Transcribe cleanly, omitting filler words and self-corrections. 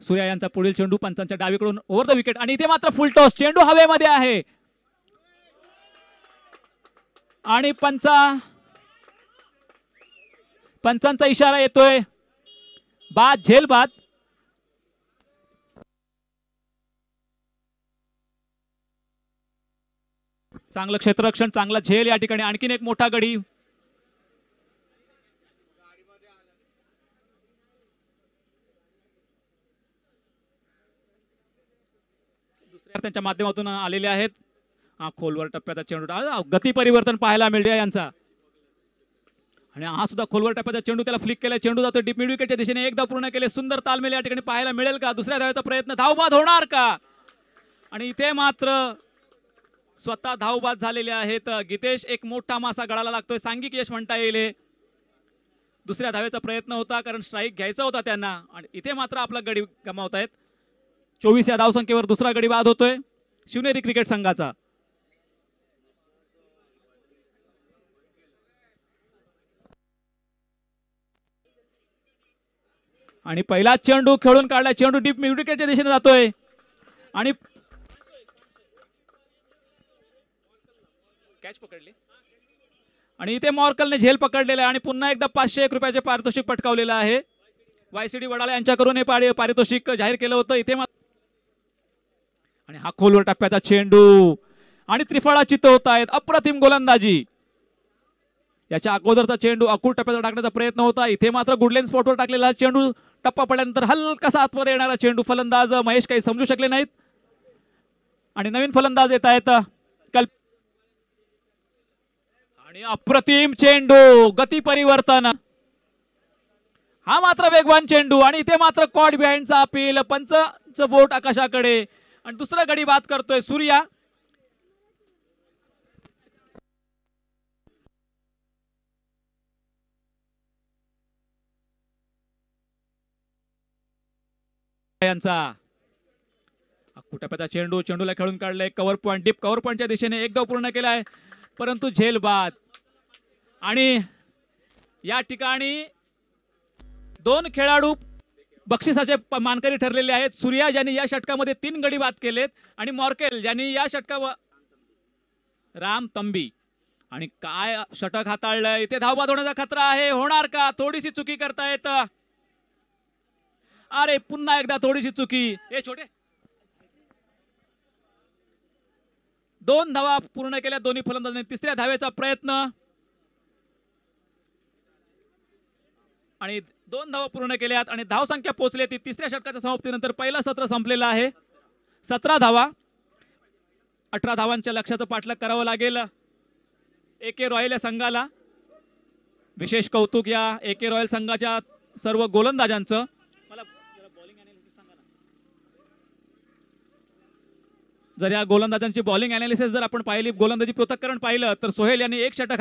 सूर्या यांचा पुढील चेंडू पंचांच्या डावीकडून ओव्हर द विकेट आणि इथे मात्र फुल टॉस, चेंडू हवेमध्ये आहे आणि पंचांचा इशारा येतोय, बाद झेल बाद. चांगलं क्षेत्ररक्षण, चांगला झेल या ठिकाणी. आणखीन एक मोठा गडी. दुसऱ्या त्यांच्या माध्यमातून आलेले आहेत. हा खोलवर टप्प्याचा चेंडू, गती परिवर्तन पाहायला मिळते यांचा. आणि हा सुद्धा खोलवर टप्प्याचा चेंडू, त्याला फ्लिक केला, चेंडू जातो डीप मिड विकेटच्या दिशेने. एकदा पूर्ण केले, सुंदर तालमेल या ठिकाणी पाहायला मिळेल का? दुसऱ्या धावेचा प्रयत्न, धावबाद होणार का? आणि इथे मात्र स्वतः धावबाद झालेले आहेत गीतेश. एक मोठा मासा गळाला लागतोय, सांघिक यश म्हणता येईल. दुसऱ्या धावेचा प्रयत्न होता कारण स्ट्राईक घ्यायचा होता त्यांना आणि इथे मात्र आपला गडी गमावतायत. 24 या धावसंख्येवर दुसरा गडी बाद होतोय शिवनेरी क्रिकेट संघाचा. आणि पहिला चेंडू खेळून काढला, चेंडू डीप मिड विकेटच्या दिशेने जातोय आणि कॅच पकडली आणि इथे मॉर्कलने झेल पकडलेला आहे आणि पुन्हा एकदा 501 रुपयाचे पारितोषिक पटकावलेलं आहे. वायसीडी वडाळा यांच्याकडून हे पारितोषिक जाहीर केलं होतं. इथे आणि हा खोलवर टप्प्याचा चेंडू आणि त्रिफळा चित्त होत आहेत. अप्रतिम गोलंदाजी. याच्या अगोदरचा चेंडू अकूट टप्प्याचा टाकण्याचा प्रयत्न होता, इथे मात्र गुडलेन स्पॉटवर टाकलेला चेंडू. टप्पा पडल्यानंतर हलकासा आतमध्ये येणारा चेंडू. फलंदाज महेश काही समजू शकले नाहीत आणि नवीन फलंदाज येत आहेत आणि अप्रतिम चेंडू, गती परिवर्तन. हा मात्र वेगवान चेंडू आणि इथे मात्र कॉट बिहाइंडचा अपील. पंचचं बोट आकाशाकडे आणि दुसरा गडी बाद करतोय सूर्या. यांचा कुटप्याचा चेंडू, चेंडूला खेळून काढलाय. कव्हर पॉइंट, डीप कव्हर पॉइंटच्या दिशेने एक धाव पूर्ण केलाय परंतु झेल बाद. आणि या ठिकाणी 2 खेळाडू बक्षिसाचे मानकरी ठरलेले आहेत. सूर्या ज्यांनी या षटकामध्ये 3 गडी बाद केलेत आणि मॉर्केल ज्यांनी या षटकावर राम तंबी. आणि काय षटक हाताळलंय. इथे धावबाद होण्याचा खतरा आहे, होणार का? थोडीशी चुकी करतायत. अरे पुन्हा एकदा थोडीशी चुकी. हे छोटे 2 धावा पूर्ण केल्या दोन्ही फलंदाजांनी. तिसऱ्या धावेचा प्रयत्न आणि 2 धावा पूर्ण केल्यात आणि धावसंख्या पोहोचली ती तिसऱ्या षटकाच्या समाप्तीनंतर. पहिला सत्र संपलेलं आहे. 17 धावा, 18 धावांच्या लक्ष्याचं पाठलाग करावं लागेल एके रॉयल या संघाला. विशेष कौतुक या एके रॉयल संघाच्या सर्व गोलंदाजांचं. जर या गोलंदाजांची बॉलिंग अनालिसिस जर आपण पाहिली, गोलंदाजी पृथक्करण पाहिलं तर सोहेल यांनी 1 षटक